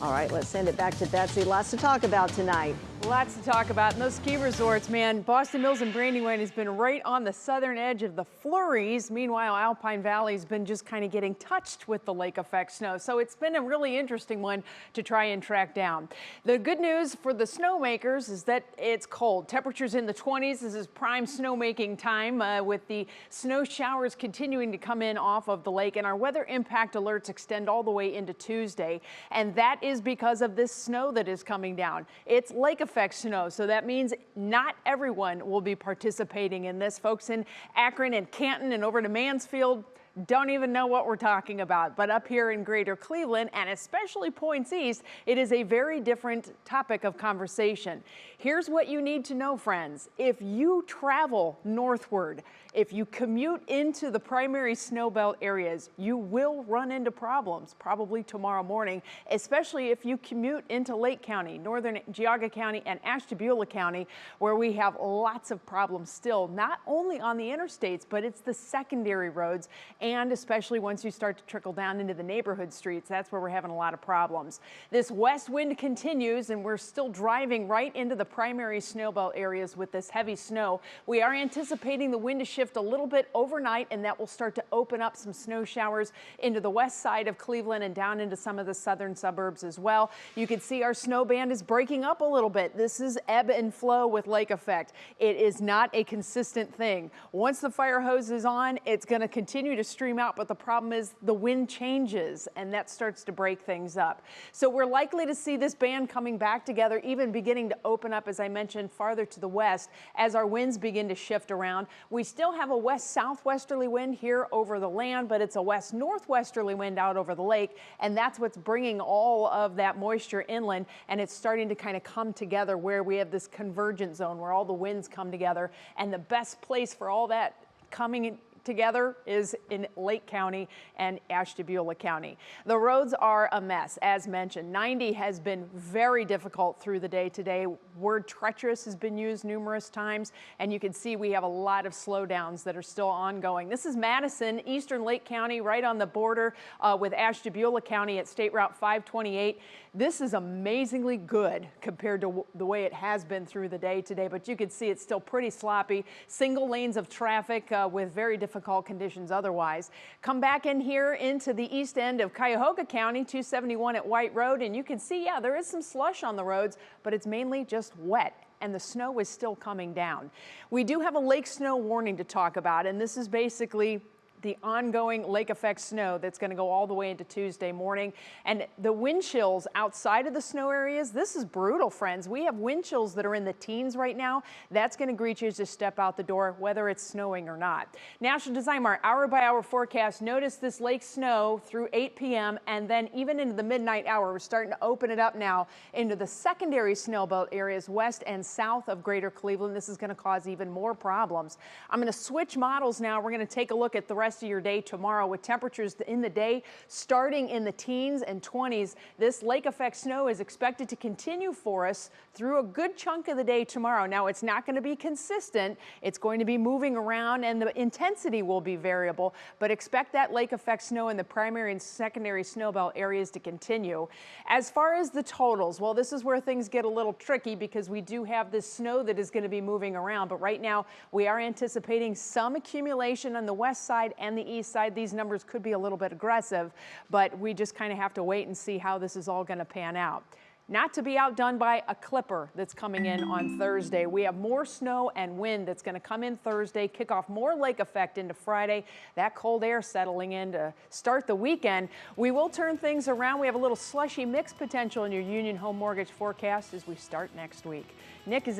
All right, let's send it back to Betsy. Lots to talk about tonight. Lots to talk about. And those ski resorts, man, Boston Mills and Brandywine has been right on the southern edge of the flurries. Meanwhile, Alpine Valley's been just kind of getting touched with the lake effect snow. So it's been a really interesting one to try and track down. The good news for the snowmakers is that it's cold. Temperatures in the 20s. This is prime snowmaking time with the snow showers continuing to come in off of the lake. And our weather impact alerts extend all the way into Tuesday. And that is because of this snow that is coming down. It's lake effect snow, so that means not everyone will be participating in this. Folks in Akron and Canton and over to Mansfield don't even know what we're talking about. But up here in Greater Cleveland, and especially points east, it is a very different topic of conversation. Here's what you need to know, friends. If you travel northward, if you commute into the primary snowbelt areas, you will run into problems probably tomorrow morning, especially if you commute into Lake County, northern Geauga County, and Ashtabula County, where we have lots of problems still, not only on the interstates, but it's the secondary roads. And especially once you start to trickle down into the neighborhood streets, that's where we're having a lot of problems. This west wind continues, and we're still driving right into the primary snowbelt areas with this heavy snow. We are anticipating the wind to shift a little bit overnight, and that will start to open up some snow showers into the west side of Cleveland and down into some of the southern suburbs as well. You can see our snow band is breaking up a little bit. This is ebb and flow with lake effect. It is not a consistent thing. Once the fire hose is on, it's going to continue to stream out, but the problem is the wind changes and that starts to break things up. So we're likely to see this band coming back together, even beginning to open up, as I mentioned, farther to the west as our winds begin to shift around. We still have a west southwesterly wind here over the land, but it's a west northwesterly wind out over the lake, and that's what's bringing all of that moisture inland, and it's starting to kind of come together where we have this convergent zone where all the winds come together, and the best place for all that coming together is in Lake County and Ashtabula County. The roads are a mess, as mentioned. 90 has been very difficult through the day today. Word treacherous has been used numerous times, and you can see we have a lot of slowdowns that are still ongoing. This is Madison, eastern Lake County, right on the border with Ashtabula County at State Route 528. This is amazingly good compared to the way it has been through the day today, but you can see it's still pretty sloppy. Single lanes of traffic with very difficult conditions otherwise. Come back in here into the east end of Cuyahoga County, 271 at White Road, and you can see, yeah, there is some slush on the roads, but it's mainly just wet, and the snow is still coming down. We do have a lake snow warning to talk about, and this is basically the ongoing lake effect snow that's going to go all the way into Tuesday morning. And the wind chills outside of the snow areas, this is brutal, friends. We have wind chills that are in the teens right now. That's going to greet you as you step out the door, whether it's snowing or not. National Design Mart hour-by-hour forecast. Notice this lake snow through 8 p.m. and then even into the midnight hour. We're starting to open it up now into the secondary snowbelt areas west and south of Greater Cleveland. This is going to cause even more problems. I'm going to switch models now. We're going to take a look at the rest of your day tomorrow with temperatures in the day starting in the teens and 20s. This lake effect snow is expected to continue for us through a good chunk of the day tomorrow. Now, it's not going to be consistent. It's going to be moving around and the intensity will be variable, but expect that lake effect snow in the primary and secondary snowbelt areas to continue. As far as the totals, well, this is where things get a little tricky because we do have this snow that is going to be moving around, but right now we are anticipating some accumulation on the west side and the east side. These numbers could be a little bit aggressive, but we just kind of have to wait and see how this is all going to pan out. Not to be outdone by a clipper that's coming in on Thursday. We have more snow and wind that's going to come in Thursday, kick off more lake effect into Friday. That cold air settling in to start the weekend. We will turn things around. We have a little slushy mix potential in your Union Home Mortgage forecast as we start next week. Nick is in.